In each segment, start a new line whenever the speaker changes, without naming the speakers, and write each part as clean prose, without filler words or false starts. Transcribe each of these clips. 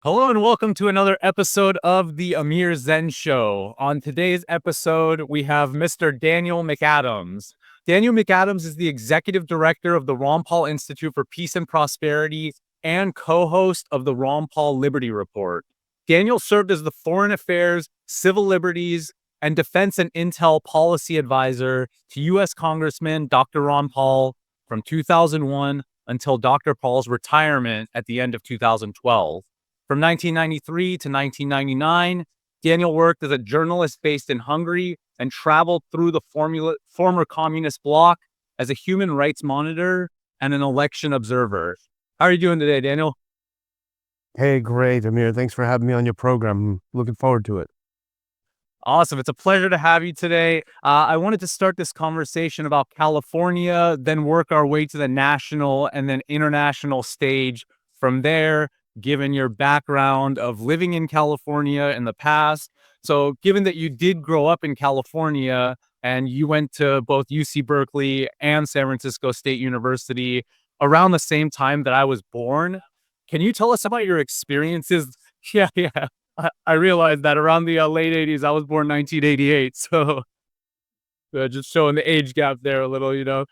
Hello and welcome to another episode of the Amir Zen Show. On today's episode, we have Mr. Daniel McAdams. Daniel McAdams is the executive director of the Ron Paul Institute for Peace and Prosperity and co-host of the Ron Paul Liberty Report. Daniel served as the Foreign Affairs, Civil Liberties, and Defense and Intel Policy Advisor to U.S. Congressman Dr. Ron Paul from 2001 until Dr. Paul's retirement at the end of 2012. From 1993 to 1999, Daniel worked as a journalist based in Hungary and traveled through the former communist bloc as a human rights monitor and an election observer. How are you doing today, Daniel?
Hey, great, Amir. Thanks for having me on your program. I'm looking forward to it.
Awesome. It's a pleasure to have you today. I wanted to start this conversation about California, then work our way to the national and then international stage from there, given your background of living in California in the past. So, given that you did grow up in California and you went to both UC Berkeley and San Francisco State University around the same time that I was born, can you tell us about your experiences? Yeah. I realized that around the late 80s, I was born 1988. So, just showing the age gap there a little.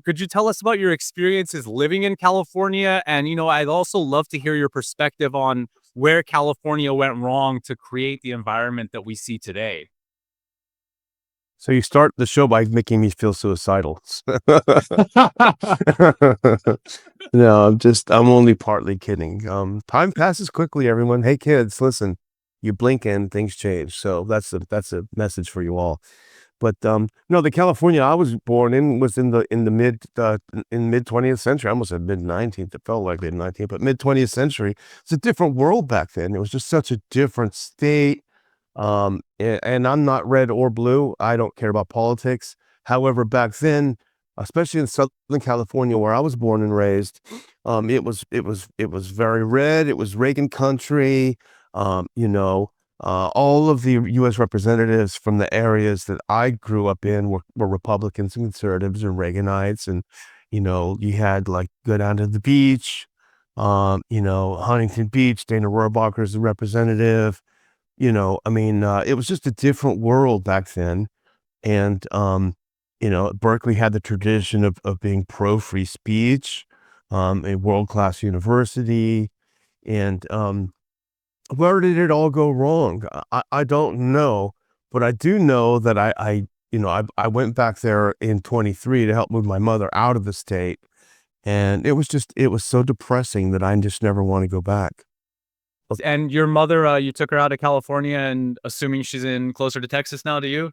Could you tell us about your experiences living in California? And, I'd also love to hear your perspective on where California went wrong to create the environment that we see today.
So you start the show by making me feel suicidal. No, I'm only partly kidding. Time passes quickly, everyone. Hey, kids, listen, you blink and things change. So that's a message for you all. But no, the California I was born in was in the mid 20th century. I almost said mid 19th. It felt like mid 19th, but mid 20th century. It's a different world back then. It was just such a different state. And I'm not red or blue. I don't care about politics. However, back then, especially in Southern California, where I was born and raised, it was very red. It was Reagan country. All of the U.S. representatives from the areas that I grew up in were Republicans and conservatives and Reaganites, and you had like go down to the beach, Huntington Beach. Dana Rohrabacher is the representative. It was just a different world back then. And, Berkeley had the tradition of being pro free speech, a world-class university. And, where did it all go wrong? I don't know, but I do know that I went back there in 23 to help move my mother out of the state. And it was so depressing that I just never want to go back.
And your mother, you took her out of California and assuming she's in closer to Texas now to you?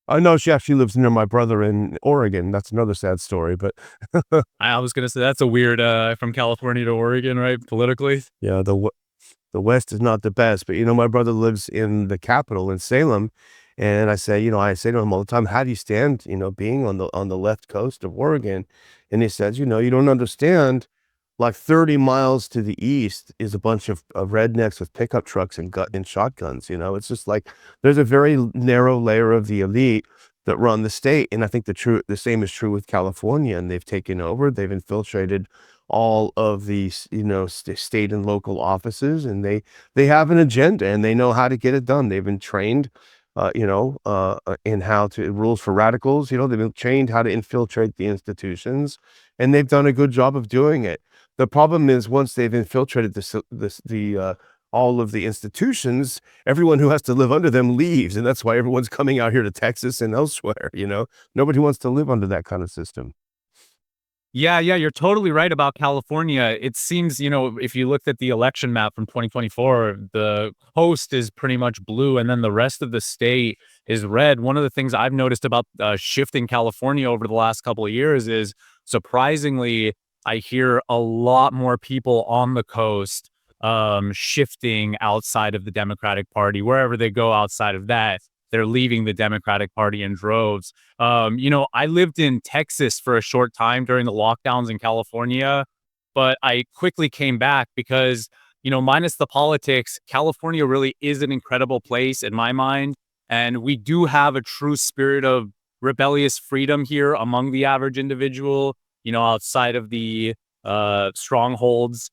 I know she actually lives near my brother in Oregon. That's another sad story, but
I was going to say that's a weird from California to Oregon, right? Politically.
yeah, the West is not the best. But my brother lives in the capital in Salem, and I say to him all the time, "How do you stand, being on the left coast of Oregon?" And he says, "You don't understand. Like 30 miles to the east is a bunch of rednecks with pickup trucks and shotguns. It's just like there's a very narrow layer of the elite that run the state. And I think the same is true with California. And they've taken over. They've infiltrated all of these, state and local offices, and they have an agenda and they know how to get it done. They've been trained, in how to rules for radicals. They've been trained how to infiltrate the institutions, and they've done a good job of doing it. The problem is once they've infiltrated all of the institutions, everyone who has to live under them leaves, and that's why everyone's coming out here to Texas and elsewhere. Nobody wants to live under that kind of system.
Yeah, you're totally right about California. It seems, if you looked at the election map from 2024, the coast is pretty much blue and then the rest of the state is red. One of the things I've noticed about shifting California over the last couple of years is surprisingly, I hear a lot more people on the coast shifting outside of the Democratic Party. Wherever they go outside of that, they're leaving the Democratic Party in droves. I lived in Texas for a short time during the lockdowns in California, but I quickly came back because, minus the politics, California really is an incredible place in my mind. And we do have a true spirit of rebellious freedom here among the average individual, outside of the strongholds.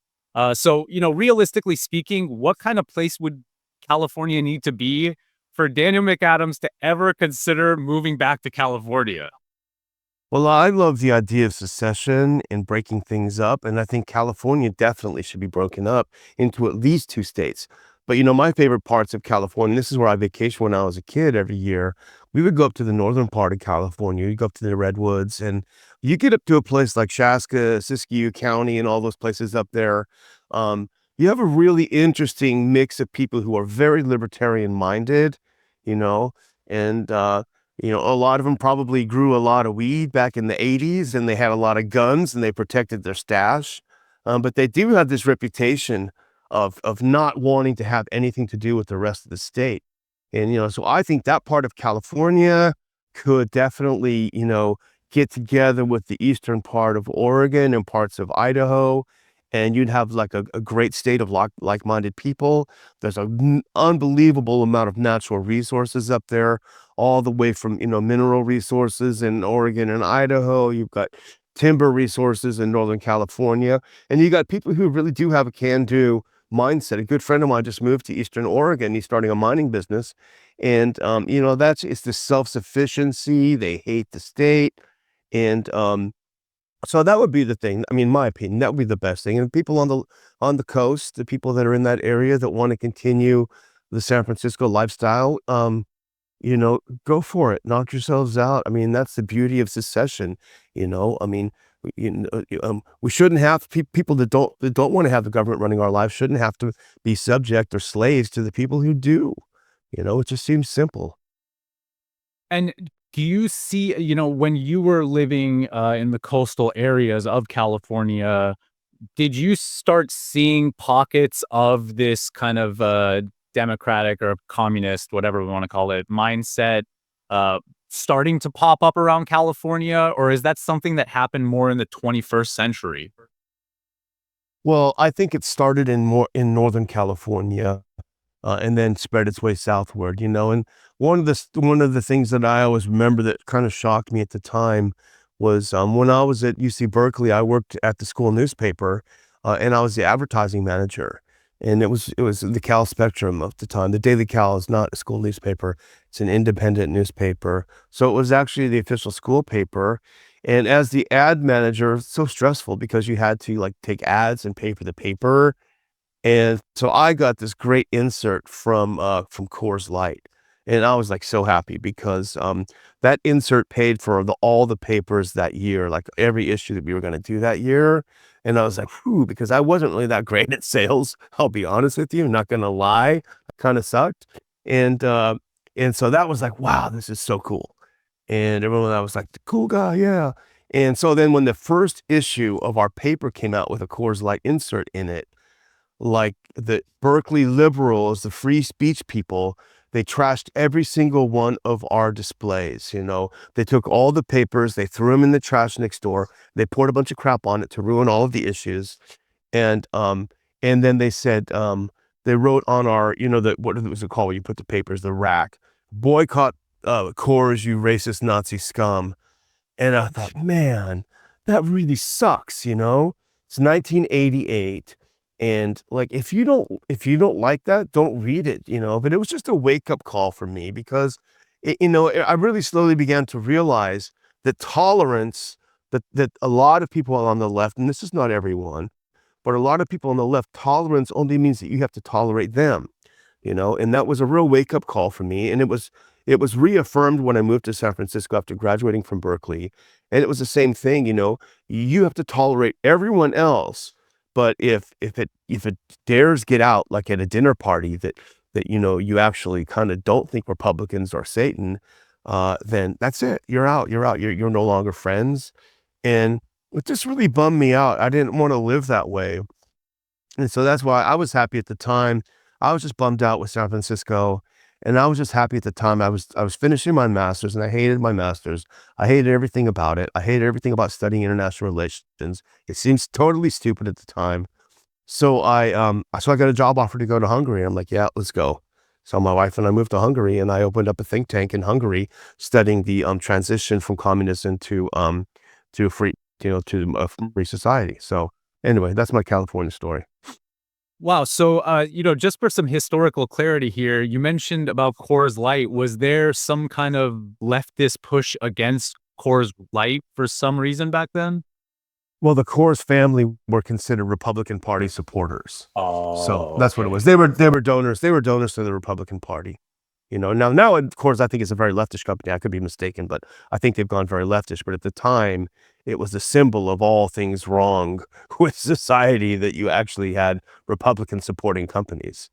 So, realistically speaking, what kind of place would California need to be for Daniel McAdams to ever consider moving back to California?
Well, I love the idea of secession and breaking things up, and I think California definitely should be broken up into at least 2 states. But, my favorite parts of California, this is where I vacation when I was a kid every year. We would go up to the northern part of California. You go up to the redwoods, and you get up to a place like Shaska, Siskiyou County, and all those places up there. You have a really interesting mix of people who are very libertarian minded, you know, and a lot of them probably grew a lot of weed back in the 80s, and they had a lot of guns, and they protected their stash. But they do have this reputation of not wanting to have anything to do with the rest of the state. And, so I think that part of California could definitely, get together with the eastern part of Oregon and parts of Idaho, and you'd have like a great state of like-minded people. There's an unbelievable amount of natural resources up there, all the way from, mineral resources in Oregon and Idaho. You've got timber resources in Northern California, and you got people who really do have a can-do mindset. A good friend of mine just moved to Eastern Oregon. He's starting a mining business, and it's the self-sufficiency. They hate the state, and so that would be the thing. I mean, my opinion, that would be the best thing. And people on the coast, the people that are in that area that want to continue the San Francisco lifestyle, go for it. Knock yourselves out. I mean, that's the beauty of secession. I mean, we shouldn't have people that don't want to have the government running our lives shouldn't have to be subject or slaves to the people who do. It just seems simple.
And do you see, when you were living in the coastal areas of California, did you start seeing pockets of this kind of democratic or communist, whatever we want to call it, mindset uh, starting to pop up around California? Or is that something that happened more in the 21st century?
Well, I think it started in Northern California, and then spread its way southward. And one of the things that I always remember that kind of shocked me at the time was when I was at UC Berkeley. I worked at the school newspaper, and I was the advertising manager. And it was the Cal Spectrum of the time. The Daily Cal is not a school newspaper; it's an independent newspaper. So it was actually the official school paper. And as the ad manager, it's so stressful because you had to like take ads and pay for the paper. And so I got this great insert from Coors Light, and I was, like, so happy because, that insert paid for all the papers that year, like, every issue that we were gonna do that year, and I was like, "Whew," because I wasn't really that great at sales, I'll be honest with you, not gonna lie, kinda sucked, and, uh, and so that was like, "Wow, this is so cool," and everyone I was like, "The cool guy, yeah," and so then when the first issue of our paper came out with a Coors Light insert in it, like the Berkeley liberals, the free speech people, they trashed every single one of our displays. They took all the papers, they threw them in the trash next door, they poured a bunch of crap on it to ruin all of the issues, and then they said, they wrote on our, what was it called when you put the papers, the rack, boycott Coors, you racist Nazi scum. And I thought, man, that really sucks. It's 1988. And like if you don't like that, don't read it. But it was just a wake-up call for me because I really slowly began to realize that tolerance that a lot of people on the left, and this is not everyone, but a lot of people on the left, tolerance only means that you have to tolerate them. And that was a real wake-up call for me, and it was reaffirmed when I moved to San Francisco after graduating from Berkeley, and it was the same thing. You have to tolerate everyone else, but if it dares get out, like at a dinner party, that you actually kind of don't think Republicans are Satan, then that's it. You're out. You're out. You're no longer friends, and it just really bummed me out. I didn't want to live that way. And so that's why I was happy at the time. I was just bummed out with San Francisco, and I was just happy at the time. I was finishing my master's, and I hated my master's. I hated everything about it. I hated everything about studying international relations. It seems totally stupid at the time. So I got a job offer to go to Hungary. I'm like, yeah, let's go. So my wife and I moved to Hungary, and I opened up a think tank in Hungary, studying the transition from communism to free, to a free society. So anyway, that's my California story.
Wow. So, just for some historical clarity here, you mentioned about Coors Light. Was there some kind of leftist push against Coors Light for some reason back then?
Well, the Coors family were considered Republican Party supporters. So
Oh,
that's what it was.
okay.
They were donors. They were donors to the Republican Party. Now of course I think it's a very leftish company. I could be mistaken, but I think they've gone very leftish. But at the time, it was a symbol of all things wrong with society that you actually had Republican supporting companies.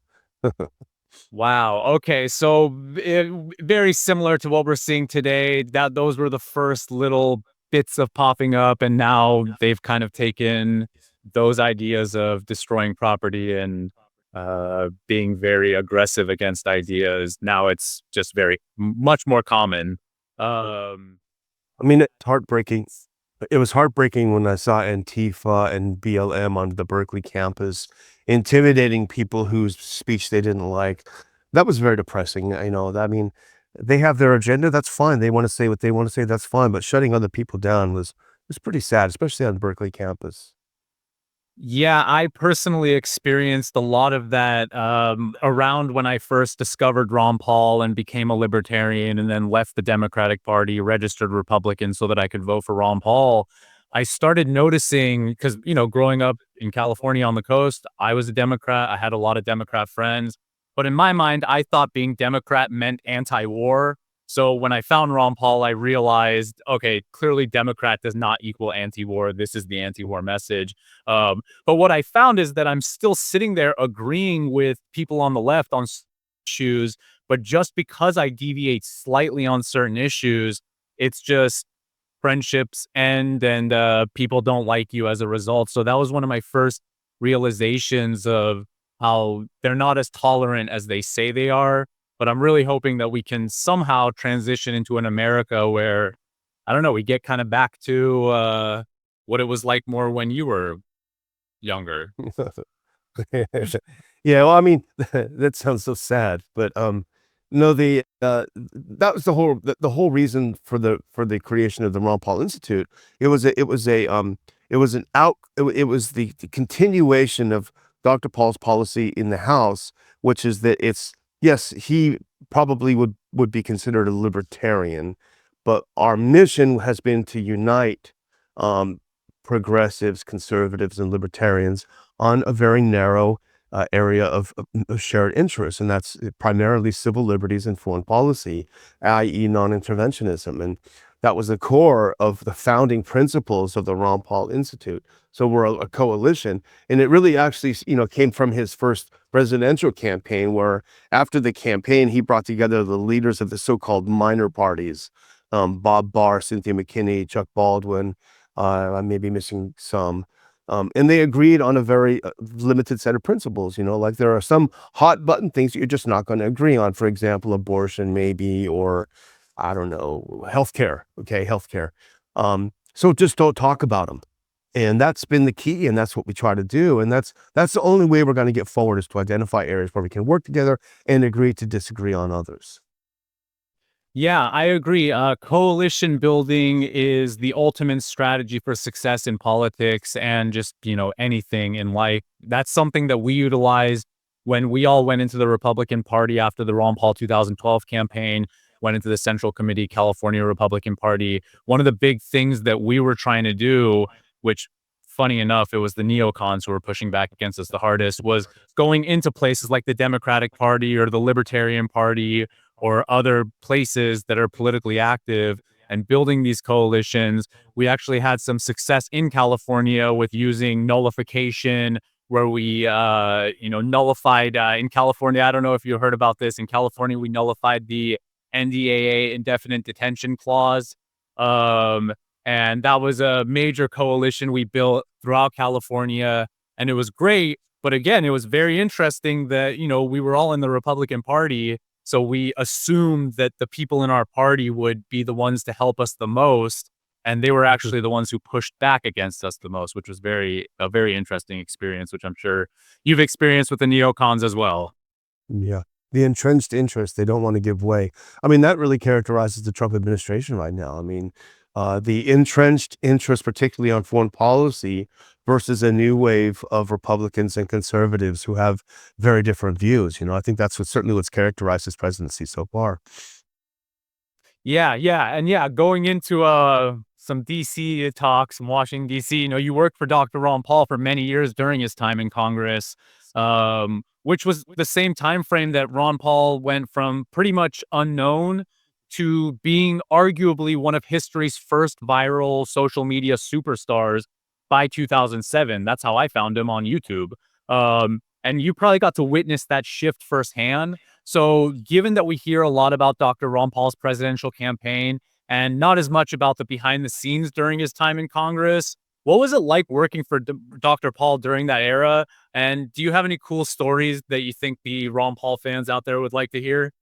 Wow. Okay. So very similar to what we're seeing today. That those were the first little bits of popping up, and now they've kind of taken those ideas of destroying property and being very aggressive against ideas. Now it's just much more common. Um,
I mean, it's heartbreaking. It was heartbreaking when I saw Antifa and BLM on the Berkeley campus intimidating people whose speech they didn't like. That was very depressing. I mean, they have their agenda. That's fine. They want to say what they want to say. That's fine. But shutting other people down was pretty sad, especially on the Berkeley campus.
Yeah, I personally experienced a lot of that around when I first discovered Ron Paul and became a libertarian and then left the Democratic Party, registered Republican so that I could vote for Ron Paul. I started noticing because, growing up in California on the coast, I was a Democrat. I had a lot of Democrat friends. But in my mind, I thought being Democrat meant anti war. So when I found Ron Paul, I realized, okay, clearly Democrat does not equal anti war. This is the anti war message. But what I found is that I'm still sitting there agreeing with people on the left on issues, but just because I deviate slightly on certain issues, it's just friendships end and people don't like you as a result. So that was one of my first realizations of how they're not as tolerant as they say they are. But I'm really hoping that we can somehow transition into an America where, I don't know, we get kind of back to what it was like more when you were younger.
Yeah, well, I mean, that sounds so sad, but, no, that was the whole reason for the creation of the Ron Paul Institute. It was an out it was the continuation of Dr. Paul's policy in the House, which is that it's yes, he probably would be considered a libertarian, but our mission has been to unite, um, progressives, conservatives, and libertarians on a very narrow area of shared interest, and that's primarily civil liberties and foreign policy, i.e., non-interventionism. And that was the core of the founding principles of the Ron Paul Institute. So we're a coalition, and it really actually, came from his first presidential campaign, where after the campaign, he brought together the leaders of the so-called minor parties, Bob Barr, Cynthia McKinney, Chuck Baldwin. I may be missing some. And they agreed on a very limited set of principles. Like there are some hot button things that you're just not going to agree on. For example, abortion, maybe, or I don't know, healthcare. Okay, healthcare. So just don't talk about them. And that's been the key, and that's what we try to do. And that's the only way we're going to get forward, is to identify areas where we can work together and agree to disagree on others.
Yeah, I agree. Coalition building is the ultimate strategy for success in politics and just, anything in life. That's something that we utilized when we all went into the Republican Party after the Ron Paul 2012 campaign, went into the Central Committee, California Republican Party. One of the big things that we were trying to do, which funny enough, it was the neocons who were pushing back against us the hardest, was going into places like the Democratic Party or the Libertarian Party or other places that are politically active and building these coalitions. We actually had some success in California with using nullification, where we, nullified in California. I don't know if you heard about this. In California, we nullified the NDAA indefinite detention clause. Um, and that was a major coalition we built throughout California. And it was great. But again, it was very interesting that, we were all in the Republican Party, so we assumed that the people in our party would be the ones to help us the most, and they were actually the ones who pushed back against us the most, which was a very interesting experience, which I'm sure you've experienced with the neocons as well.
Yeah. The entrenched interest, they don't want to give way. I mean, that really characterizes the Trump administration right now. I mean, the entrenched interest, particularly on foreign policy, versus a new wave of Republicans and conservatives who have very different views. I think that's certainly what's characterized his presidency so far.
Yeah, yeah, and yeah, going into some DC talks in Washington DC. You worked for Dr. Ron Paul for many years during his time in Congress, which was the same time frame that Ron Paul went from pretty much unknown to being arguably one of history's first viral social media superstars by 2007. That's how I found him on YouTube. And you probably got to witness that shift firsthand. So, given that we hear a lot about Dr. Ron Paul's presidential campaign and not as much about the behind the scenes during his time in Congress, what was it like working for Dr. Paul during that era? And do you have any cool stories that you think the Ron Paul fans out there would like to hear?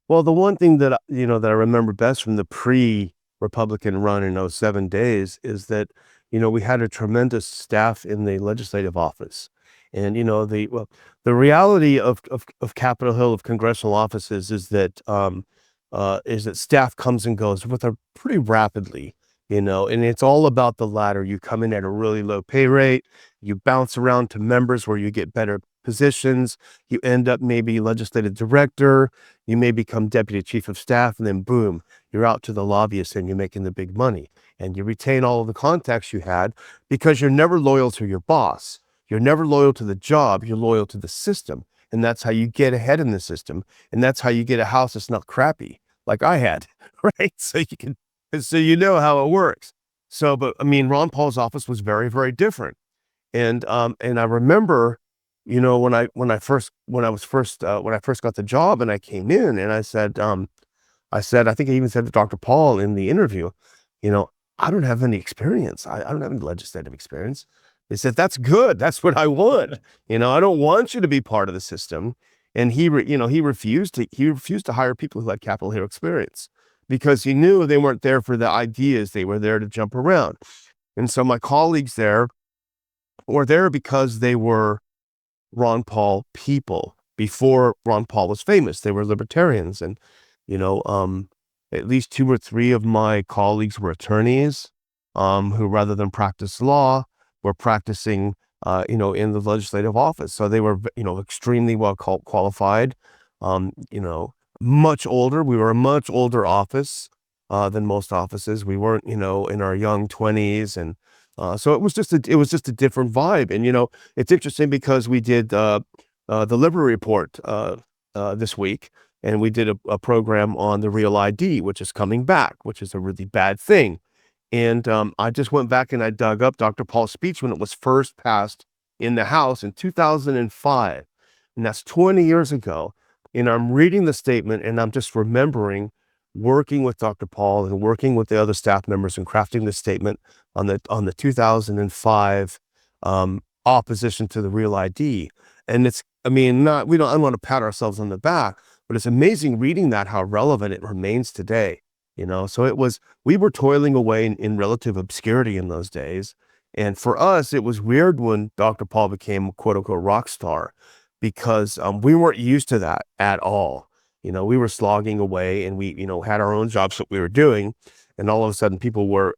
Well, the one thing that that I remember best from the pre-Republican run in '07 days is that we had a tremendous staff in the legislative office, and the reality of Capitol Hill, of congressional offices, is that staff comes and goes with a pretty rapidly. And it's all about the ladder. You come in at a really low pay rate, you bounce around to members where you get better positions, you end up maybe legislative director, you may become deputy chief of staff, and then boom, you're out to the lobbyists and you're making the big money. And you retain all of the contacts you had because you're never loyal to your boss. You're never loyal to the job, you're loyal to the system. And that's how you get ahead in the system. And that's how you get a house that's not crappy, like I had, right? So you know how it works. So, but I mean, Ron Paul's office was very, very different. And I remember, when I first got the job and I came in and I said, I think I even said to Dr. Paul in the interview, you know, I don't have any experience. I don't have any legislative experience. They said, that's good. That's what I want. I don't want you to be part of the system. And he refused to hire people who had Capitol Hill experience because he knew they weren't there for the ideas. They were there to jump around. And so my colleagues there were there because they were Ron Paul people. Before Ron Paul was famous, they were libertarians. And, you know, at least 2 or 3 of my colleagues were attorneys, who rather than practice law, were practicing, in the legislative office. So they were, extremely well qualified, much older. We were a much older office, than most offices. We weren't, in our young 20s. And, so it was just a different vibe. And, it's interesting because we did, the Liberty Report, this week, and we did a program on the Real ID, which is coming back, which is a really bad thing. And I just went back and I dug up Dr. Paul's speech when it was first passed in the House in 2005. And that's 20 years ago. And I'm reading the statement and I'm just remembering working with Dr. Paul and working with the other staff members and crafting the statement on the 2005 opposition to the Real ID. And I don't want to pat ourselves on the back, but it's amazing reading that, how relevant it remains today. So we were toiling away in relative obscurity in those days. And for us, it was weird when Dr. Paul became a quote unquote rock star because we weren't used to that at all. We were slogging away and we, had our own jobs that we were doing. And all of a sudden people were,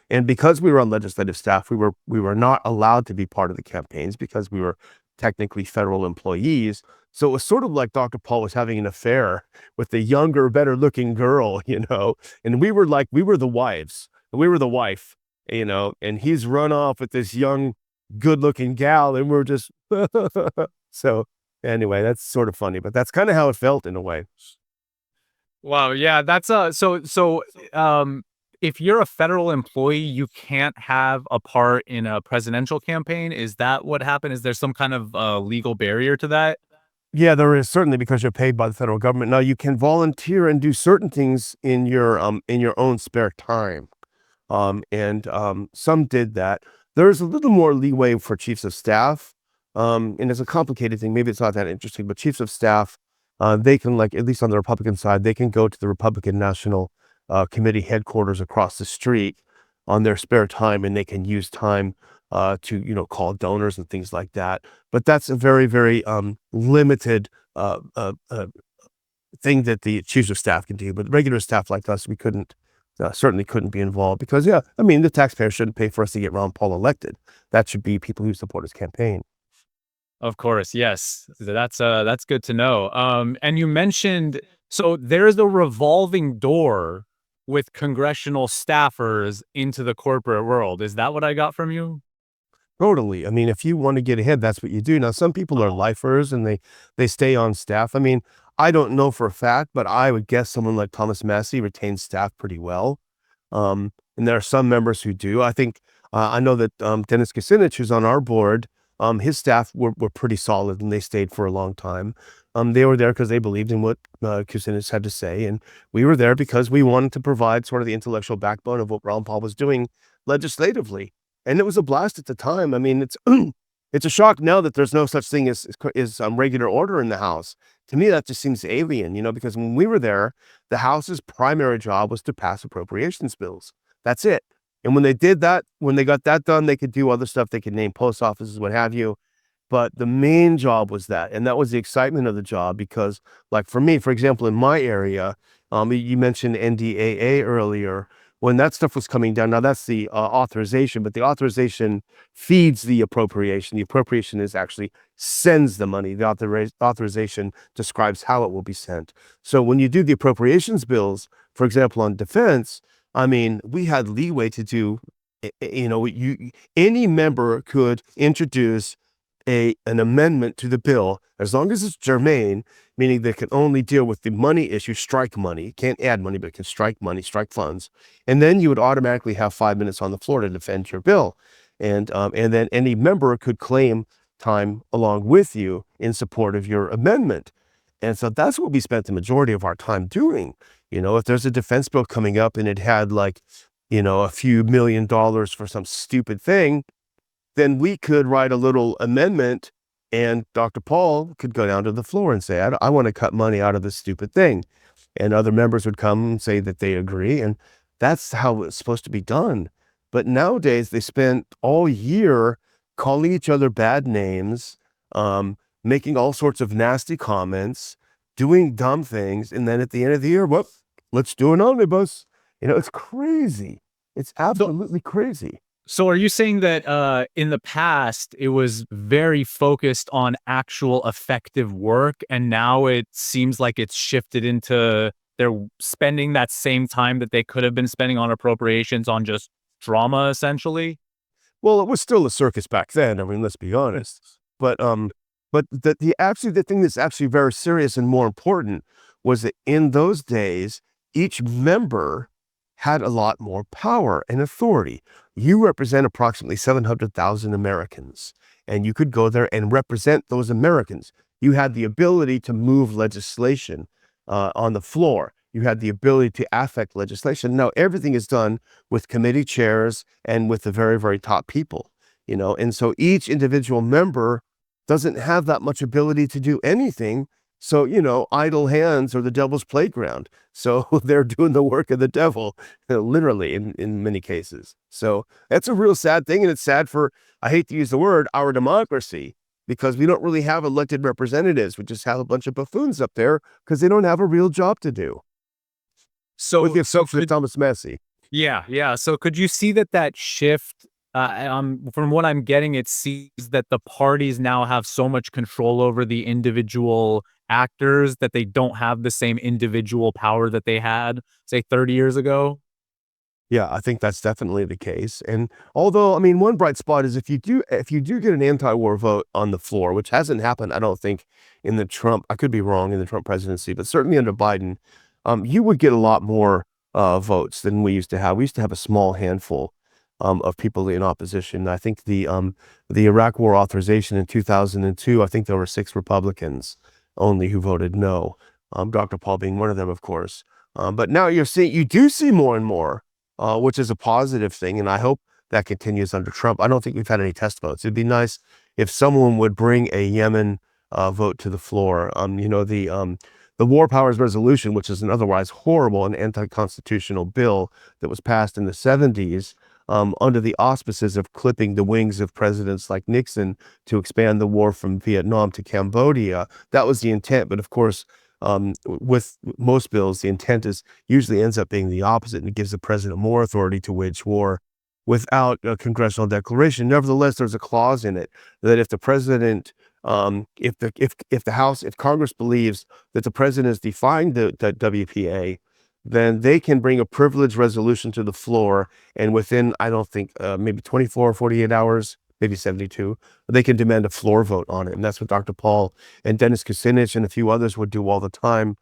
and because we were on legislative staff, we were not allowed to be part of the campaigns because we were technically federal employees. So it was sort of like Dr. Paul was having an affair with the younger, better looking girl, and we were the wives. We were the wife, and he's run off with this young, good looking gal. And we're just, so anyway, that's sort of funny, but that's kind of how it felt in a way.
Wow, yeah, that's if you're a federal employee, you can't have a part in a presidential campaign. Is that what happened? Is there some kind of legal barrier to that?
Yeah, there is, certainly, because you're paid by the federal government. Now you can volunteer and do certain things in your own spare time. And some did that. There's a little more leeway for chiefs of staff. And it's a complicated thing. Maybe it's not that interesting, but chiefs of staff, they can, like, at least on the Republican side, they can go to the Republican National Committee headquarters across the street on their spare time, and they can use time to, call donors and things like that. But that's a very, very limited thing that the chiefs of staff can do. But regular staff like us, we couldn't certainly couldn't be involved because, yeah, I mean, the taxpayers shouldn't pay for us to get Ron Paul elected. That should be people who support his campaign.
Of course, yes. That's good to know. And you mentioned so there's a revolving door with congressional staffers into the corporate world. Is that what I got from you?
Totally. I mean, if you want to get ahead, that's what you do. Now, some people are lifers and they stay on staff. I mean, I don't know for a fact, but I would guess someone like Thomas Massey retains staff pretty well. And there are some members who do. I think I know that Dennis Kucinich, who's on our board, his staff were pretty solid and they stayed for a long time. They were there because they believed in what Kucinich had to say, and we were there because we wanted to provide sort of the intellectual backbone of what Ron Paul was doing legislatively. And it was a blast at the time. I mean, it's it's a shock now that there's no such thing as regular order in the House. To me, that just seems alien, because when we were there, the House's primary job was to pass appropriations bills. That's it. And when they did that, when they got that done, they could do other stuff. They could name post offices, what have you. But the main job was that, and that was the excitement of the job because, like for me, for example, in my area, you mentioned NDAA earlier. When that stuff was coming down, now that's the authorization, but the authorization feeds the appropriation. The appropriation is actually sends the money. The authorization describes how it will be sent. So when you do the appropriations bills, for example, on defense, I mean, we had leeway to do, any member could introduce an amendment to the bill as long as it's germane, meaning they can only deal with the money issue, strike money, can't add money, but can strike money, strike funds. And then you would automatically have 5 minutes on the floor to defend your bill. And then any member could claim time along with you in support of your amendment. And so that's what we spent the majority of our time doing. If there's a defense bill coming up and it had like, a few $1 million for some stupid thing, then we could write a little amendment and Dr. Paul could go down to the floor and say, I want to cut money out of this stupid thing. And other members would come and say that they agree. And that's how it's supposed to be done. But nowadays they spend all year calling each other bad names, making all sorts of nasty comments, doing dumb things. And then at the end of the year, whoop, let's do an omnibus. It's crazy. It's absolutely crazy.
So are you saying that in the past it was very focused on actual effective work, and now it seems like it's shifted into they're spending that same time that they could have been spending on appropriations on just drama, essentially?
Well, it was still a circus back then. I mean, let's be honest. But the thing that's actually very serious and more important was that in those days, each member had a lot more power and authority. You represent approximately 700,000 Americans, and you could go there and represent those Americans. You had the ability to move legislation on the floor. You had the ability to affect legislation. Now, everything is done with committee chairs and with the very, very top people, and so each individual member doesn't have that much ability to do anything. So, idle hands are the devil's playground. So they're doing the work of the devil, literally in many cases. So that's a real sad thing. And it's sad for, I hate to use the word, our democracy, because we don't really have elected representatives. We just have a bunch of buffoons up there because they don't have a real job to do. With the exception of Thomas Massey.
Yeah. So could you see that shift? From what I'm getting, it seems that the parties now have so much control over the individual actors that they don't have the same individual power that they had, say, 30 years ago.
Yeah, I think that's definitely the case. And although, I mean, one bright spot is if you do get an anti-war vote on the floor, which hasn't happened, I don't think, in the Trump, I could be wrong, in the Trump presidency, but certainly under Biden, you would get a lot more votes than we used to have. We used to have a small handful of people in opposition. I think the Iraq War authorization in 2002, I think there were 6 Republicans only who voted no. Dr. Paul being one of them, of course. But now you do see more and more, which is a positive thing, and I hope that continues under Trump. I don't think we've had any test votes. It'd be nice if someone would bring a Yemen vote to the floor. The War Powers Resolution, which is an otherwise horrible and anti-constitutional bill that was passed in the 70s, under the auspices of clipping the wings of presidents like Nixon to expand the war from Vietnam to Cambodia. That was the intent. But of course, With most bills, the intent is usually ends up being the opposite, and it gives the president more authority to wage war without a congressional declaration. Nevertheless, there's a clause in it that if the president, if the House, if Congress believes that the president is defying the WPA, then they can bring a privileged resolution to the floor, and within, I don't think, maybe 24 or 48 hours, maybe 72, they can demand a floor vote on it. And that's what Dr. Paul and Dennis Kucinich and a few others would do all the time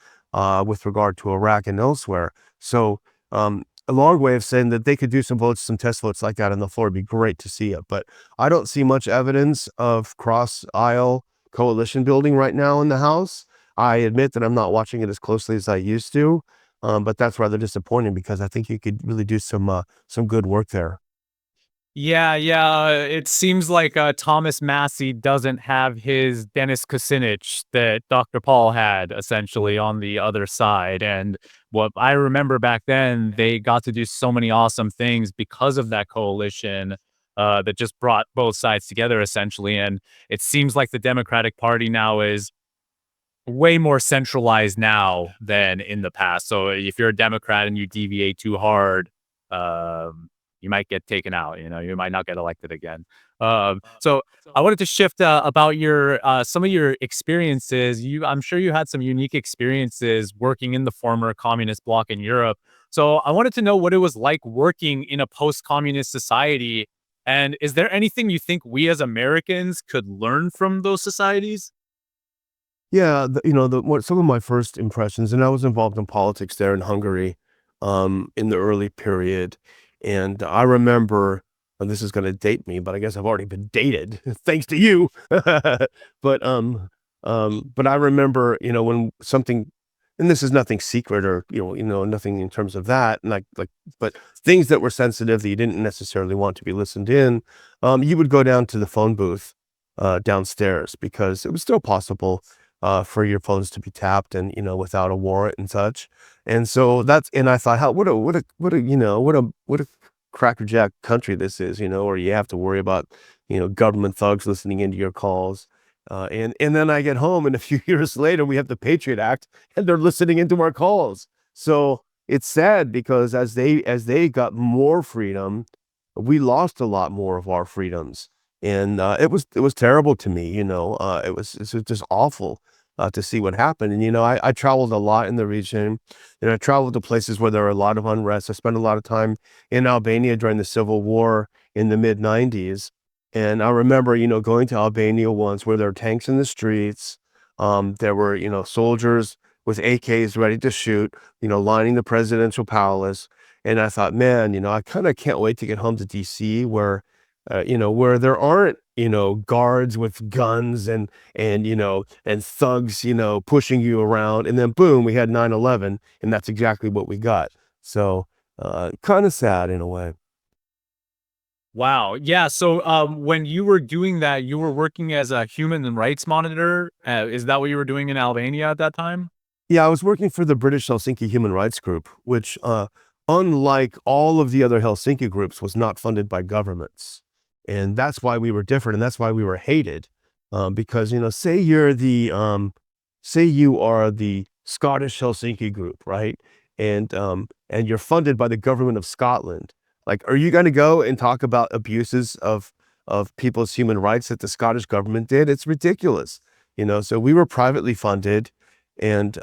with regard to Iraq and elsewhere. So a long way of saying that they could do some votes, some test votes like that on the floor. It'd be great to see it. But I don't see much evidence of cross aisle coalition building right now in the House. I admit that I'm not watching it as closely as I used to. But that's rather disappointing because I think you could really do some good work there.
Yeah, yeah. It seems like Thomas Massey doesn't have his Dennis Kucinich that Dr. Paul had essentially on the other side. And what I remember back then, they got to do so many awesome things because of that coalition that just brought both sides together essentially. And it seems like the Democratic Party now is way more centralized now than in the past. So if you're a Democrat and you deviate too hard, you might get taken out. You know, you might not get elected again. So I wanted to shift about your some of your experiences. I'm sure you had some unique experiences working in the former communist bloc in Europe. So I wanted to know what it was like working in a post-communist society. And is there anything you think we as Americans could learn from those societies?
Yeah, some of my first impressions, and I was involved in politics there in Hungary, in the early period, and I remember, and this is gonna date me, but I guess I've already been dated thanks to you. But I remember, when something, and this is nothing secret or, nothing in terms of that, and but things that were sensitive that you didn't necessarily want to be listened in, you would go down to the phone booth, downstairs because it was still possible for your phones to be tapped and, without a warrant and such. And so and I thought, how, what a crackerjack country this is, where you have to worry about, government thugs listening into your calls. And then I get home and a few years later, we have the Patriot Act and they're listening into our calls. So it's sad because as they got more freedom, we lost a lot more of our freedoms. And it was terrible to me, it was just awful to see what happened. And, I traveled a lot in the region, and I traveled to places where there were a lot of unrest. I spent a lot of time in Albania during the Civil War in the mid 90s. And I remember, going to Albania once where there were tanks in the streets. There were, soldiers with AKs ready to shoot, lining the presidential palace. And I thought, man, I kind of can't wait to get home to DC where there aren't, guards with guns and thugs, pushing you around. And then boom, we had 9/11, and that's exactly what we got. So, kind of sad in a way.
Wow. Yeah. So, when you were doing that, you were working as a human rights monitor. Is that what you were doing in Albania at that time?
Yeah, I was working for the British Helsinki Human Rights Group, which, unlike all of the other Helsinki groups, was not funded by governments. And that's why we were different, and that's why we were hated. Because, say you are the Scottish Helsinki group, right? And you're funded by the government of Scotland. Like, are you gonna go and talk about abuses of people's human rights that the Scottish government did? It's ridiculous. So we were privately funded, and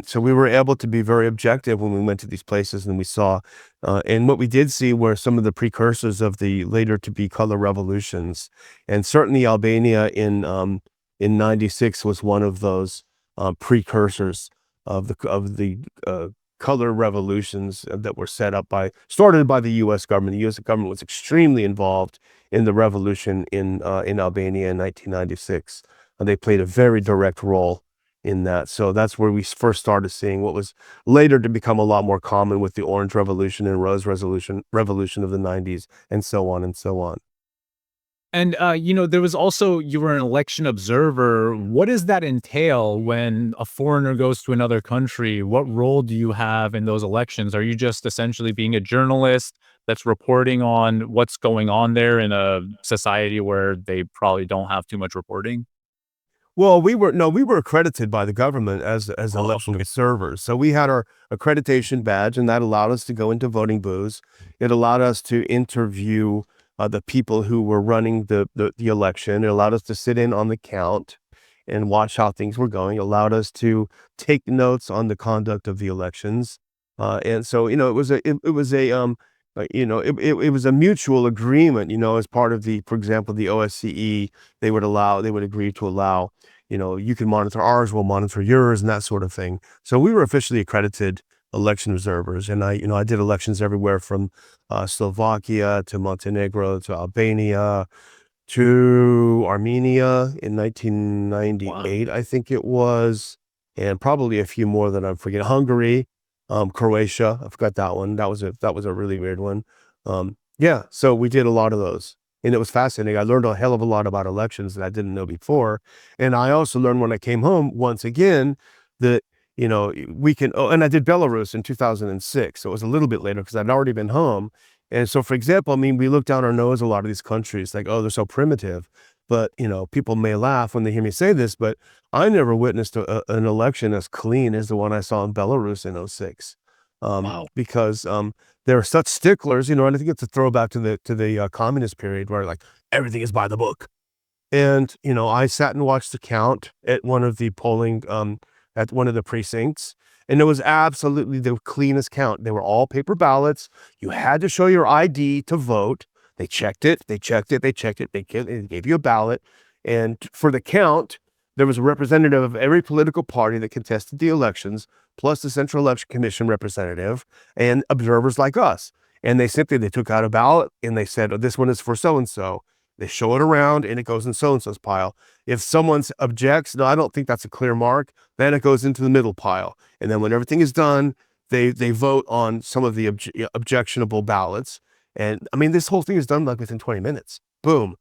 so we were able to be very objective when we went to these places and we saw, and what we did see were some of the precursors of the later to be color revolutions. And certainly Albania in 96 was one of those precursors of the color revolutions that were started by the U.S. government. The U.S. government was extremely involved in the revolution in Albania in 1996. And they played a very direct role in that. So that's where we first started seeing what was later to become a lot more common with the Orange Revolution and Rose Revolution of the 90s, and so on and so on.
And, there was also you were an election observer. What does that entail when a foreigner goes to another country? What role do you have in those elections? Are you just essentially being a journalist that's reporting on what's going on there in a society where they probably don't have too much reporting?
Well, we were accredited by the government as
Oh,
election observers. So we had our accreditation badge, and that allowed us to go into voting booths. It allowed us to interview the people who were running the election. It allowed us to sit in on the count and watch how things were going. It allowed us to take notes on the conduct of the elections. And so, it was it was a mutual agreement, as part of for example, the OSCE, they would agree to allow, you can monitor ours, we'll monitor yours, and that sort of thing. So we were officially accredited election observers, and I did elections everywhere from Slovakia to Montenegro to Albania to Armenia in
wow.
1998, I think it was, and probably a few more that I'm forgetting. Hungary, Croatia, I forgot that one. That was a really weird one. Yeah, so we did a lot of those, and it was fascinating. I learned a hell of a lot about elections that I didn't know before, and I also learned when I came home once again that we can. Oh, and I did Belarus in 2006, so it was a little bit later because I'd already been home. And so, for example, I mean, we look down our nose a lot of these countries, like, oh, they're so primitive. But, people may laugh when they hear me say this, but I never witnessed an election as clean as the one I saw in Belarus in '06.
Wow.
Because they're such sticklers, and I think it's a throwback to the communist period where like everything is by the book. And, I sat and watched the count at one of the polling, at one of the precincts, and it was absolutely the cleanest count. They were all paper ballots. You had to show your ID to vote. They checked it, they checked it, they checked it, they gave you a ballot. And for the count, there was a representative of every political party that contested the elections, plus the Central Election Commission representative and observers like us. And they took out a ballot and they said, oh, this one is for so and so. They show it around and it goes in so and so's pile. If someone objects, no, I don't think that's a clear mark, then it goes into the middle pile. And then when everything is done, they vote on some of the objectionable ballots. And I mean, this whole thing is done like within 20 minutes. Boom.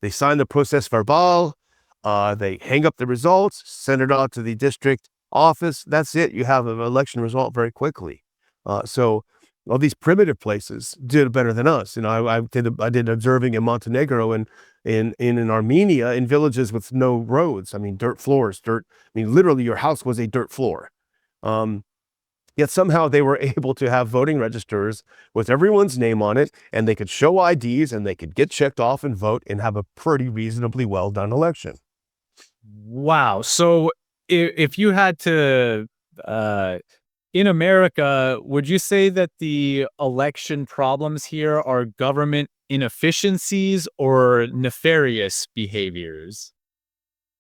They sign the process verbal. They hang up the results, send it out to the district office. That's it. You have an election result very quickly. So all these primitive places did better than us. I did observing in Montenegro and in Armenia in villages with no roads. I mean, dirt floors, dirt. I mean, literally, your house was a dirt floor. Um, Yet somehow they were able to have voting registers with everyone's name on it, and they could show IDs and they could get checked off and vote and have a pretty reasonably well done election.
Wow. So if you had to, uh, in America, would you say that the election problems here are government inefficiencies or nefarious behaviors?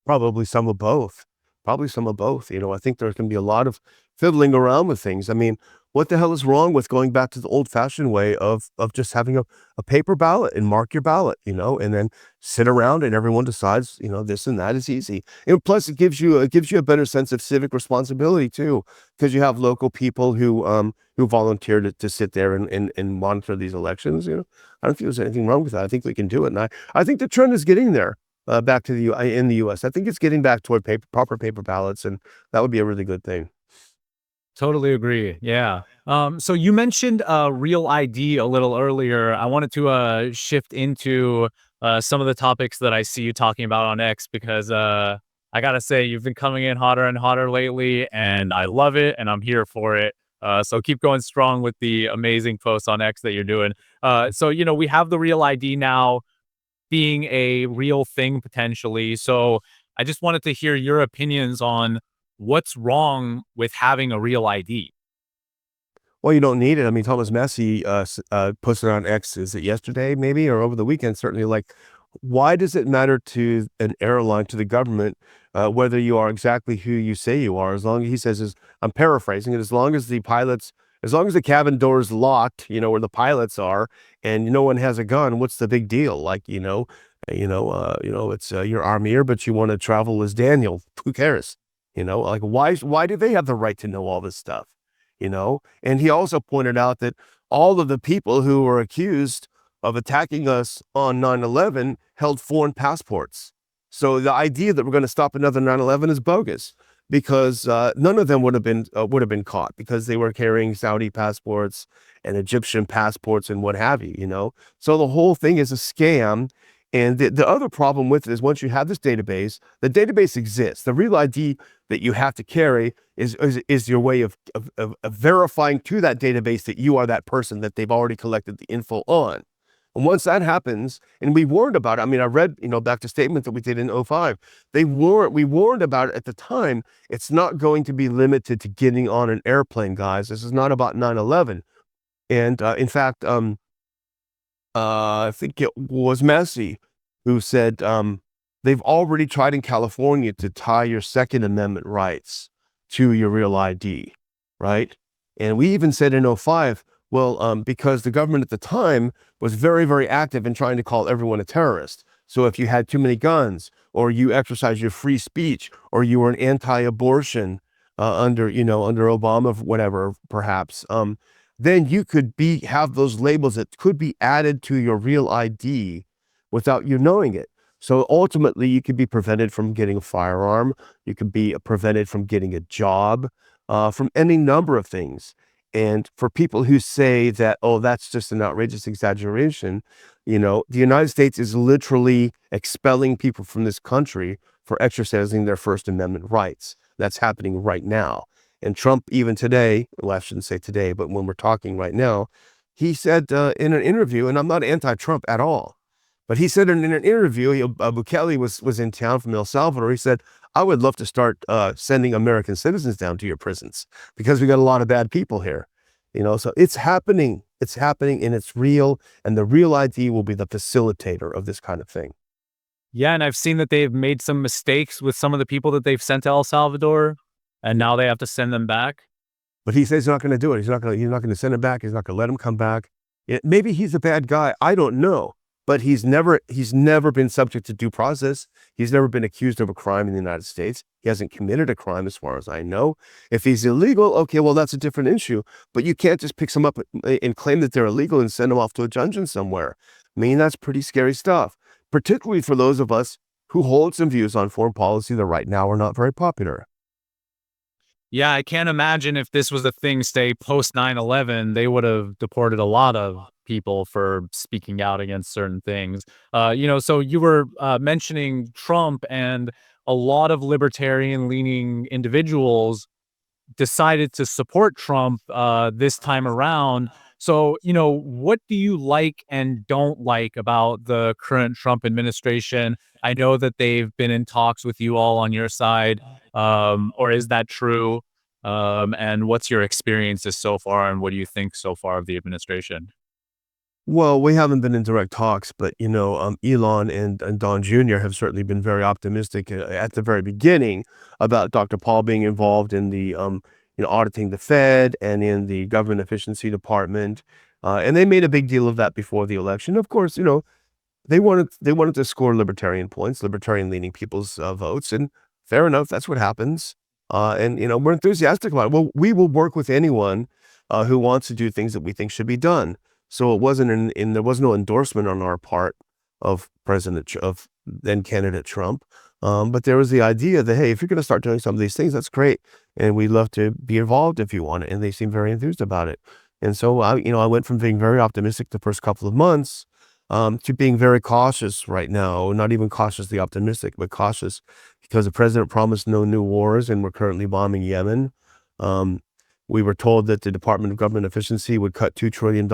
Probably some of both. Probably some of both. I think there's going to be a lot of fiddling around with things. I mean, what the hell is wrong with going back to the old-fashioned way of just having a paper ballot and mark your ballot, and then sit around and everyone decides, this and that is easy. And plus, it gives you a better sense of civic responsibility too, because you have local people who volunteer to sit there and monitor these elections. I don't think there's anything wrong with that. I think we can do it, and I think the trend is getting there. Back to in the U.S. I think it's getting back toward proper paper ballots, and that would be a really good thing.
Totally agree. Yeah. So you mentioned real ID a little earlier. I wanted to shift into some of the topics that I see you talking about on X because I gotta say you've been coming in hotter and hotter lately, and I love it, and I'm here for it. So keep going strong with the amazing posts on X that you're doing. So we have the real ID now being a real thing potentially. So I just wanted to hear your opinions on what's wrong with having a real ID.
Well, you don't need it. I mean, Thomas Messi posted on X, is it yesterday maybe or over the weekend? Certainly, like, why does it matter to an airline, to the government, whether you are exactly who you say you are? As long as he says, I'm paraphrasing it, as long as the cabin door is locked, where the pilots are, and no one has a gun, what's the big deal? Like, it's you're Amir, but you want to travel as Daniel. Who cares? Like why do they have the right to know all this stuff? And he also pointed out that all of the people who were accused of attacking us on 9/11 held foreign passports. So the idea that we're going to stop another 9/11 is bogus because none of them would have been caught because they were carrying Saudi passports and Egyptian passports and what have you. So the whole thing is a scam, And the other problem with it is once you have this database, the database exists. The real ID that you have to carry is your way of verifying to that database that you are that person that they've already collected the info on. And once that happens, and we warned about it, I mean, I read, back to statement that we did in '05, we warned about it at the time. It's not going to be limited to getting on an airplane, guys. This is not about 9/11. And in fact, I think it was Massey who said they've already tried in California to tie your Second Amendment rights to your real ID, right? And we even said in '05, well, because the government at the time was very, very active in trying to call everyone a terrorist. So if you had too many guns, or you exercised your free speech, or you were an anti-abortion under Obama, whatever, perhaps, then you could have those labels that could be added to your real ID without you knowing it. So ultimately, you could be prevented from getting a firearm. You could be prevented from getting a job, from any number of things. And for people who say that, oh, that's just an outrageous exaggeration, the United States is literally expelling people from this country for exercising their First Amendment rights. That's happening right now. And Trump, even today, well, I shouldn't say today, but when we're talking right now, he said in an interview, and I'm not anti-Trump at all, but he said in an interview, Bukele was in town from El Salvador. He said, I would love to start sending American citizens down to your prisons because we got a lot of bad people here. So it's happening. It's happening and it's real. And the real ID will be the facilitator of this kind of thing.
Yeah, and I've seen that they've made some mistakes with some of the people that they've sent to El Salvador, and now they have to send them back.
But he says he's not going to do it. He's not going to send him back. He's not going to let him come back. Maybe he's a bad guy. I don't know. But he's never been subject to due process. He's never been accused of a crime in the United States. He hasn't committed a crime as far as I know. If he's illegal, okay, well, that's a different issue. But you can't just pick them up and claim that they're illegal and send them off to a dungeon somewhere. I mean, that's pretty scary stuff, particularly for those of us who hold some views on foreign policy that right now are not very popular.
Yeah, I can't imagine if this was a thing, say, post 9/11, they would have deported a lot of people for speaking out against certain things. So you were mentioning Trump, and a lot of libertarian leaning individuals decided to support Trump this time around. So, what do you like and don't like about the current Trump administration? I know that they've been in talks with you all on your side, or is that true? And what's your experiences so far, and what do you think so far of the administration?
Well, we haven't been in direct talks, but Elon and Don Jr. have certainly been very optimistic at the very beginning about Dr. Paul being involved in the auditing the Fed and in the government efficiency department, and they made a big deal of that before the election. Of course, they wanted to score libertarian points, libertarian leaning people's votes, and fair enough, that's what happens. And we're enthusiastic about it. Well, we will work with anyone who wants to do things that we think should be done. So it wasn't there was no endorsement on our part of of then candidate Trump. But there was the idea that, hey, if you're going to start doing some of these things, that's great. And we'd love to be involved if you want it. And they seem very enthused about it. And so I went from being very optimistic the first couple of months to being very cautious right now, not even cautiously optimistic, but cautious because the president promised no new wars and we're currently bombing Yemen. We were told that the Department of Government Efficiency would cut $2 trillion.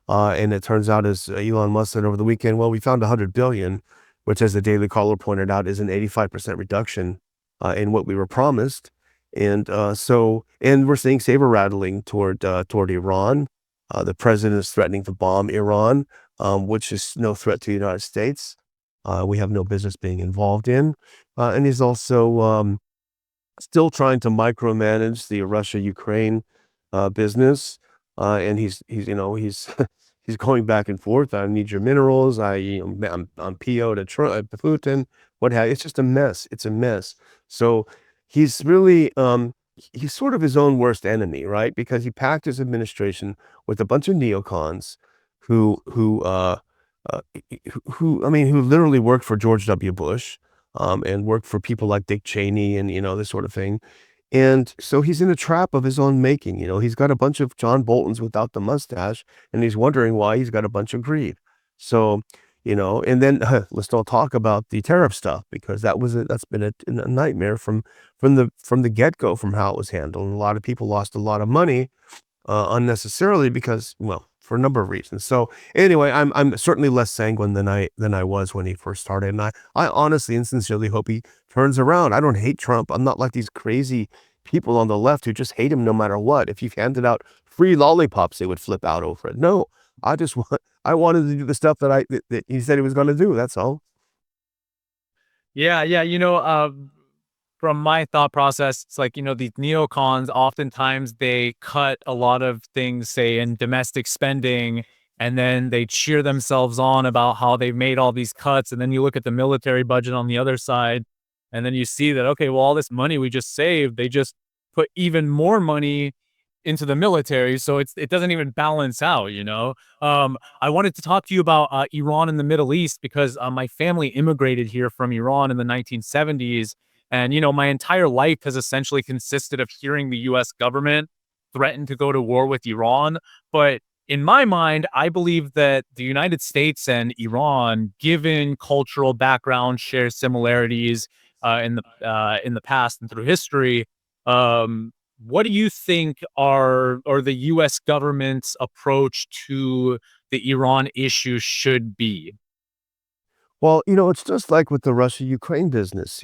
And it turns out, as Elon Musk said over the weekend, well, we found 100 billion, which, as the Daily Caller pointed out, is an 85% reduction in what we were promised. And and we're seeing saber rattling toward Iran. The president is threatening to bomb Iran, which is no threat to the United States. We have no business being involved in. And he's also still trying to micromanage the Russia-Ukraine business, and he's he's going back and forth. I need your minerals. I'm PO to Putin. What have you. It's just a mess. It's a mess. So he's really he's sort of his own worst enemy, right? Because he packed his administration with a bunch of neocons uh, who literally worked for George W. Bush and worked for people like Dick Cheney and, this sort of thing. And so he's in a trap of his own making. He's got a bunch of John Boltons without the mustache, and he's wondering why he's got a bunch of greed. So And then let's not talk about the tariff stuff, because that's been a nightmare from the get-go, from how it was handled. And a lot of people lost a lot of money unnecessarily, because, well, for a number of reasons. So anyway, I'm certainly less sanguine than I was when he first started, and I honestly and sincerely hope he turns around. I don't hate Trump. I'm not like these crazy people on the left who just hate him no matter what. If you've handed out free lollipops, they would flip out over it. No, I wanted to do the stuff that he said he was going to do. That's all.
Yeah, yeah. From my thought process, it's like, these neocons, oftentimes they cut a lot of things, say, in domestic spending, and then they cheer themselves on about how they've made all these cuts. And then you look at the military budget on the other side, and then you see that, okay, well, all this money we just saved, they just put even more money into the military. So it doesn't even balance out. I wanted to talk to you about Iran and the Middle East, because my family immigrated here from Iran in the 1970s. And, my entire life has essentially consisted of hearing the US government threaten to go to war with Iran. But in my mind, I believe that the United States and Iran, given cultural background, share similarities in the past and through history. What do you think or the US government's approach to the Iran issue should be?
Well, it's just like with the Russia-Ukraine business.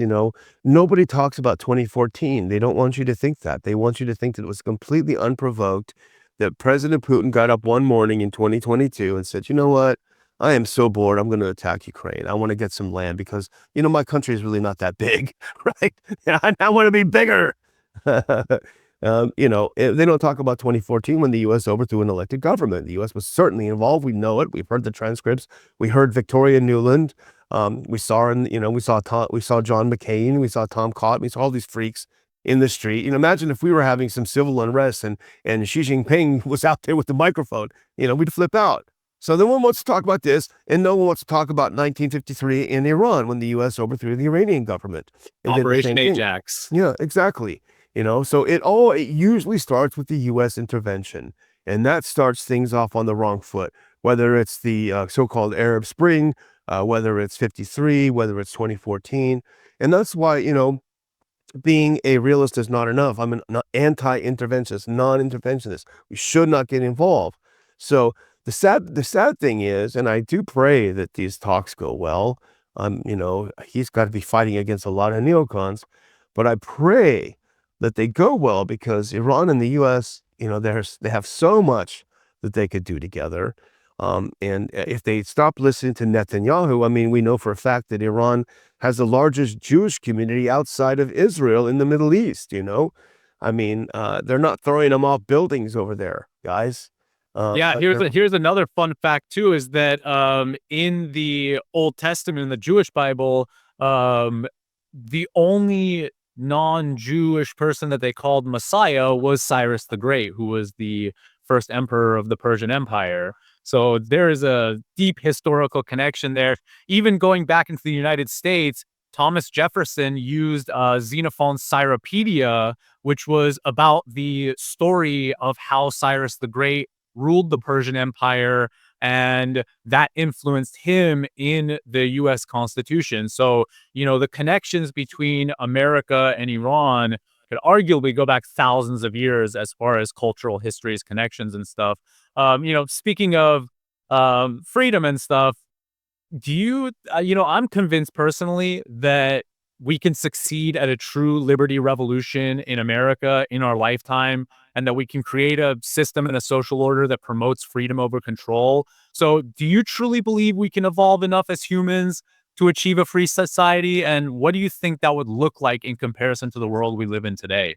Nobody talks about 2014. They don't want you to think that. They want you to think that it was completely unprovoked, that President Putin got up one morning in 2022 and said, "You know what? I am so bored. I'm going to attack Ukraine. I want to get some land because, my country is really not that big, right? I want to be bigger." They don't talk about 2014, when the U.S. overthrew an elected government. The U.S. was certainly involved. We know it. We've heard the transcripts. We heard Victoria Nuland. We saw, we saw John McCain. We saw Tom Cotton. We saw all these freaks in the street. Imagine if we were having some civil unrest and Xi Jinping was out there with the microphone. We'd flip out. So no one wants to talk about this, and no one wants to talk about 1953 in Iran, when the U.S. overthrew the Iranian government. And did the
Operation
same thing.
Ajax.
Yeah, exactly. So it usually starts with the U.S. intervention, and that starts things off on the wrong foot. Whether it's the so-called Arab Spring, whether it's 53, whether it's 2014, and that's why being a realist is not enough. I'm an anti-interventionist, non-interventionist. We should not get involved. So the sad thing is, and I do pray that these talks go well. He's got to be fighting against a lot of neocons, but I pray that they go well, because Iran and the U.S., they have so much that they could do together. And if they stop listening to Netanyahu, I mean, we know for a fact that Iran has the largest Jewish community outside of Israel in the Middle East. I mean, they're not throwing them off buildings over there, guys.
Yeah, here's another fun fact too, is that in the Old Testament, in the Jewish Bible, the only non-Jewish person that they called Messiah was Cyrus the Great, who was the first emperor of the Persian Empire. So there is a deep historical connection there. Even going back into the United States, Thomas Jefferson used Xenophon's Cyropedia, which was about the story of how Cyrus the Great ruled the Persian Empire, and that influenced him in the US Constitution. So, the connections between America and Iran could arguably go back thousands of years as far as cultural histories, connections, and stuff. Speaking of freedom and stuff, I'm convinced personally that we can succeed at a true liberty revolution in America in our lifetime, and that we can create a system and a social order that promotes freedom over control. So, do you truly believe we can evolve enough as humans to achieve a free society? And what do you think that would look like in comparison to the world we live in today?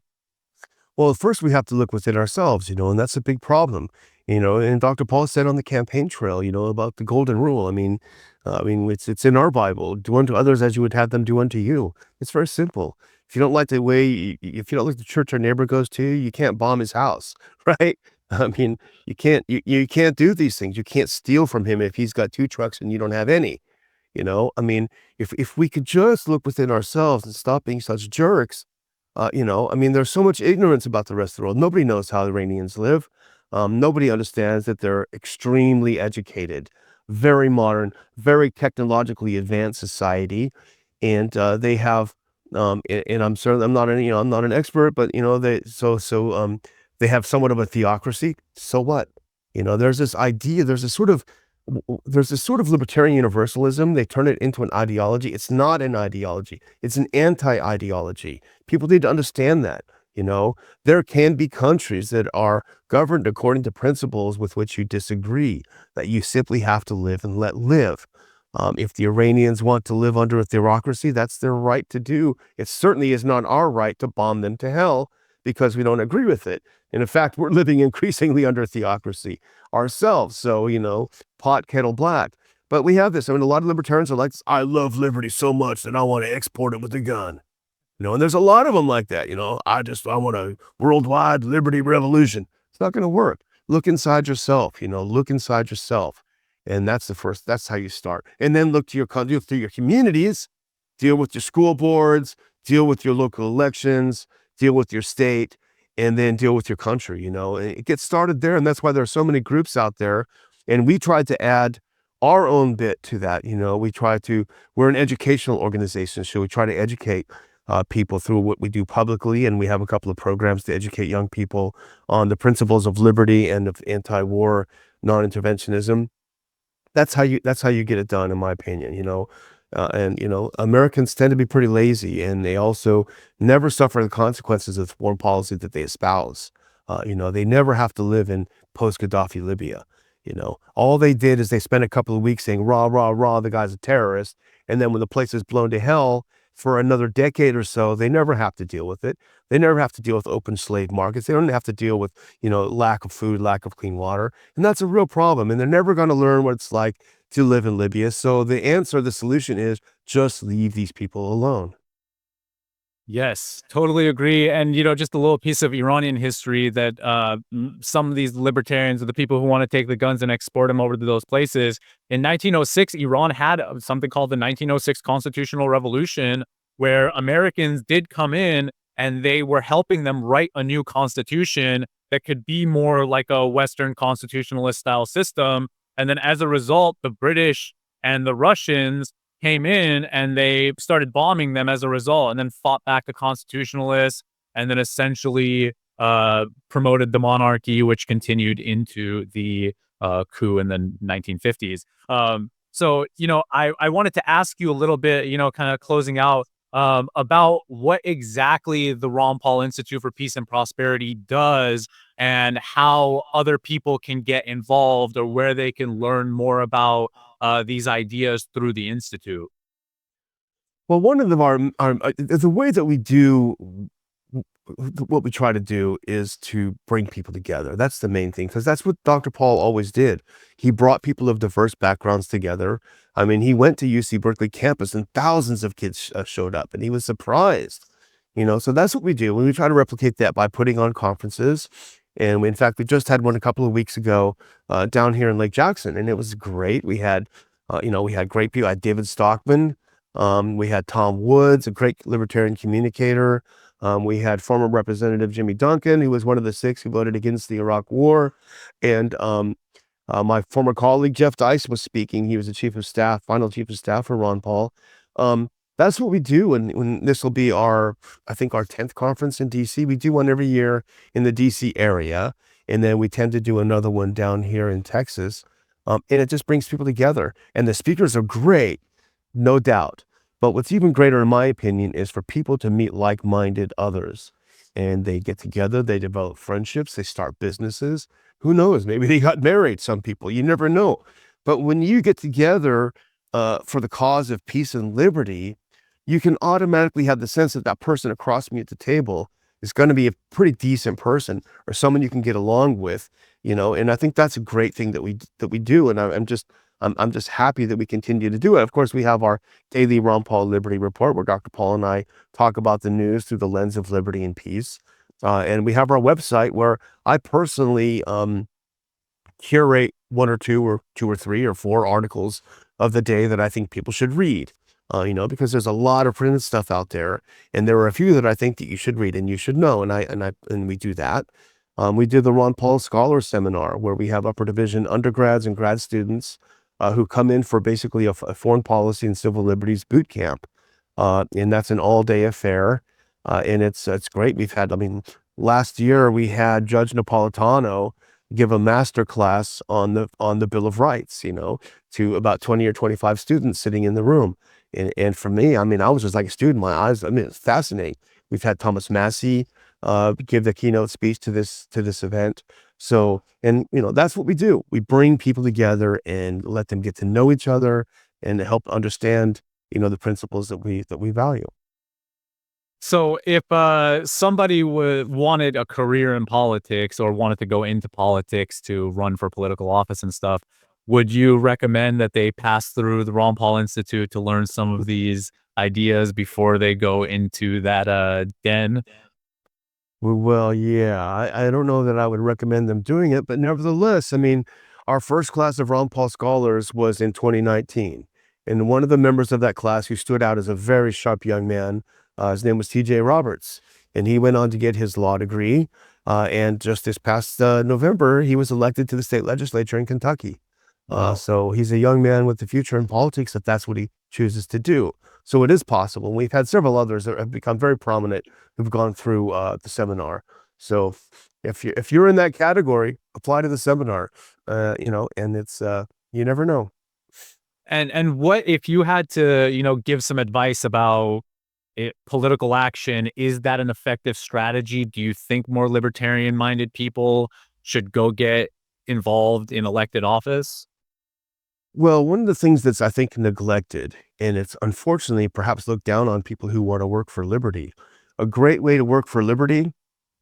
Well, first we have to look within ourselves, and that's a big problem. And Dr. Paul said on the campaign trail, about the golden rule. It's in our Bible. Do unto others as you would have them do unto you. It's very simple. If you don't like if you don't like the church our neighbor goes to, you can't bomb his house, right? You can't do these things. You can't steal from him if he's got 2 trucks and you don't have any. If we could just look within ourselves and stop being such jerks. There's so much ignorance about the rest of the world. Nobody knows how the Iranians live. Nobody understands that they're extremely educated. very modern, very technologically advanced society, and they have and I'm certainly I'm not an I'm not an expert, but they have somewhat of a theocracy. So what? There's this idea, there's this sort of libertarian universalism. They turn it into an ideology. It's not an ideology. It's an anti-ideology. People need to understand that. There can be countries that are governed according to principles with which you disagree, that you simply have to live and let live. If the Iranians want to live under a theocracy, that's their right to do. It certainly is not our right to bomb them to hell because we don't agree with it. And in fact, we're living increasingly under theocracy ourselves. So, pot kettle black. But we have this. I mean, a lot of libertarians are like, I love liberty so much that I want to export it with a gun. And there's a lot of them like that. I want a worldwide liberty revolution. It's not going to work. Look inside yourself, look inside yourself. And that's how you start. And then look to your communities, deal with your school boards, deal with your local elections, deal with your state, and then deal with your country, and it gets started there. And that's why there are so many groups out there. And we tried to add our own bit to that. We're an educational organization, so we try to educate people through what we do publicly, and we have a couple of programs to educate young people on the principles of liberty and of anti-war non-interventionism. That's how you get it done, in my opinion. Americans tend to be pretty lazy, and they also never suffer the consequences of the foreign policy that they espouse. They never have to live in post-Gaddafi Libya. All they did is they spent a couple of weeks saying, rah, rah, rah, the guy's a terrorist. And then when the place is blown to hell, for another decade or so, they never have to deal with it. They never have to deal with open slave markets. They don't have to deal with, lack of food, lack of clean water. And that's a real problem. And they're never going to learn what it's like to live in Libya. So the solution is just leave these people alone.
Yes, totally agree. And, just a little piece of Iranian history that some of these libertarians or the people who want to take the guns and export them over to those places. In 1906, Iran had something called the 1906 Constitutional Revolution, where Americans did come in and they were helping them write a new constitution that could be more like a Western constitutionalist style system. And then as a result, the British and the Russians came in and they started bombing them as a result, and then fought back the constitutionalists, and then essentially promoted the monarchy, which continued into the coup in the 1950s. I wanted to ask you a little bit, kind of closing out, about what exactly the Ron Paul Institute for Peace and Prosperity does, and how other people can get involved, or where they can learn more about these ideas through the Institute.
Well, one of them the way that we do what we try to do is to bring people together. That's the main thing, because that's what Dr. Paul always did. He brought people of diverse backgrounds together. I mean, he went to UC Berkeley campus and thousands of kids showed up, and he was surprised. So that's what we do. We try to replicate that by putting on conferences. And in fact, we just had one a couple of weeks ago down here in Lake Jackson, and it was great. We had great people. I had David Stockman. We had Tom Woods, a great libertarian communicator. We had former Representative Jimmy Duncan, who was one of the 6 who voted against the Iraq War. And my former colleague, Jeff Dice, was speaking. He was the final chief of staff for Ron Paul. That's what we do. And this will be I think our 10th conference in DC. We do one every year in the DC area. And then we tend to do another one down here in Texas. And it just brings people together. And the speakers are great, no doubt. But what's even greater, in my opinion, is for people to meet like-minded others. And they get together, they develop friendships, they start businesses. Who knows? Maybe they got married, some people. You never know. But when you get together for the cause of peace and liberty, you can automatically have the sense that that person across from you at the table is going to be a pretty decent person, or someone you can get along with, and I think that's a great thing that we do. And I'm just happy that we continue to do it. Of course, we have our daily Ron Paul Liberty Report, where Dr. Paul and I talk about the news through the lens of liberty and peace. And we have our website, where I personally curate 1 or 2 or 2 or 3 or 4 articles of the day that I think people should read. Because there's a lot of printed stuff out there, and there are a few that I think that you should read and you should know. And we do that. We did the Ron Paul Scholar Seminar, where we have upper division undergrads and grad students who come in for basically a foreign policy and civil liberties boot camp. And that's an all-day affair. And it's great. I mean, last year we had Judge Napolitano give a master class on the Bill of Rights, to about 20 or 25 students sitting in the room. And for me, I mean, I was just like a student. My eyes, I mean, it's fascinating. We've had Thomas Massey give the keynote speech to this event. So, and that's what we do. We bring people together and let them get to know each other and help understand, the principles that we value.
So if somebody wanted a career in politics or wanted to go into politics to run for political office and stuff, would you recommend that they pass through the Ron Paul Institute to learn some of these ideas before they go into that den?
Well, yeah, I don't know that I would recommend them doing it, but nevertheless, I mean, our first class of Ron Paul scholars was in 2019. And one of the members of that class who stood out as a very sharp young man, his name was TJ Roberts. And he went on to get his law degree. And just this past November, he was elected to the state legislature in Kentucky.
Wow.
So he's a young man with the future in politics if that's what he chooses to do. So it is possible. We've had several others that have become very prominent who've gone through the seminar. So if you're in that category, apply to the seminar. And it's you never know.
And what if you had to, give some advice about political action? Is that an effective strategy? Do you think more libertarian-minded people should go get involved in elected office?
Well, one of the things that's, I think, neglected, and it's unfortunately perhaps looked down on people who want to work for liberty. A great way to work for liberty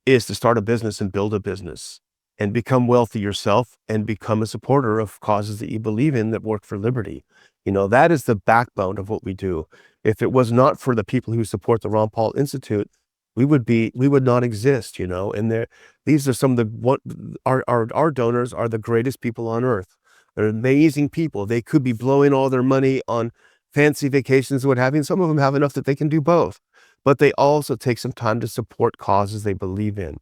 is to start a business and build a business and become wealthy yourself and become a supporter of causes that you believe in that work for liberty. That is the backbone of what we do. If it was not for the people who support the Ron Paul Institute, we would not exist, and these are some of our donors are the greatest people on earth. They're amazing people. They could be blowing all their money on fancy vacations and what have you. And some of them have enough that they can do both, but they also take some time to support causes they believe in,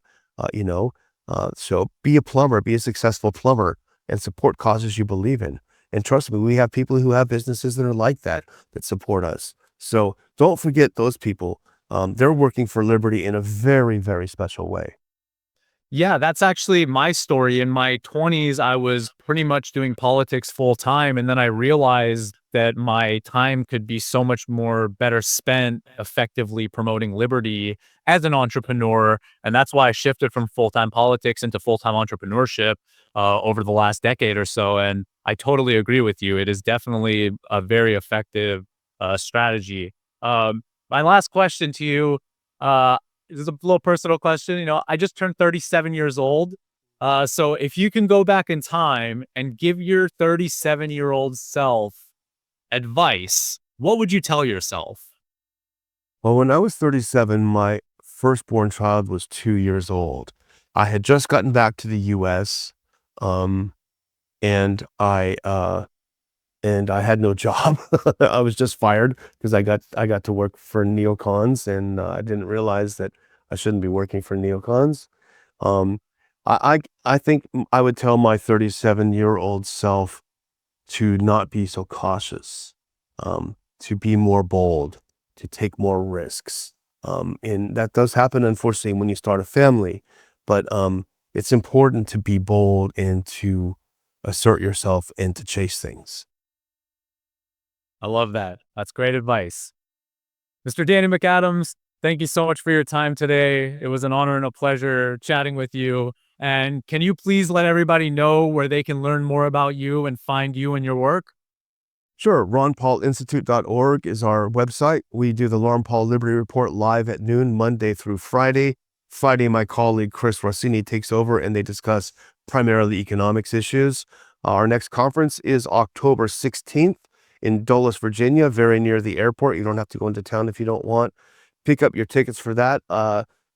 so be a plumber, be a successful plumber and support causes you believe in. And trust me, we have people who have businesses that are like that support us. So don't forget those people. They're working for liberty in a very, very special way.
Yeah, that's actually my story. In my 20s, I was pretty much doing politics full time. And then I realized that my time could be so much more better spent effectively promoting liberty as an entrepreneur. And that's why I shifted from full time politics into full time entrepreneurship over the last decade or so. And I totally agree with you. It is definitely a very effective strategy. My last question to you. This is a little personal question. I just turned 37 years old. So if you can go back in time and give your 37-year-old self advice, what would you tell yourself?
Well, when I was 37, my firstborn child was 2 years old. I had just gotten back to the U.S. Um, and I had no job. I was just fired because I got to work for neocons, and I didn't realize that I shouldn't be working for neocons. Um, I think I would tell my 37-year-old self to not be so cautious, to be more bold, to take more risks. And that does happen, unfortunately, when you start a family. But it's important to be bold and to assert yourself and to chase things.
I love that. That's great advice. Mr. Danny McAdams, thank you so much for your time today. It was an honor and a pleasure chatting with you. And can you please let everybody know where they can learn more about you and find you and your work?
Sure. RonPaulInstitute.org is our website. We do the Ron Paul Liberty Report live at noon, Monday through Friday. Friday, my colleague Chris Rossini takes over and they discuss primarily economics issues. Our next conference is October 16th in Dulles, Virginia, very near the airport. You don't have to go into town if you don't want. Pick up your tickets for that.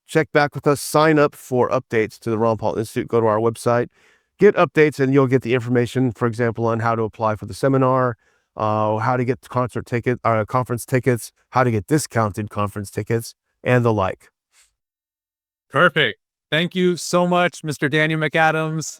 Check back with us. Sign up for updates to the Ron Paul Institute. Go to our website. Get updates and you'll get the information, for example, on how to apply for the seminar, how to get conference tickets, how to get discounted conference tickets, and the like.
Perfect. Thank you so much, Mr. Daniel McAdams.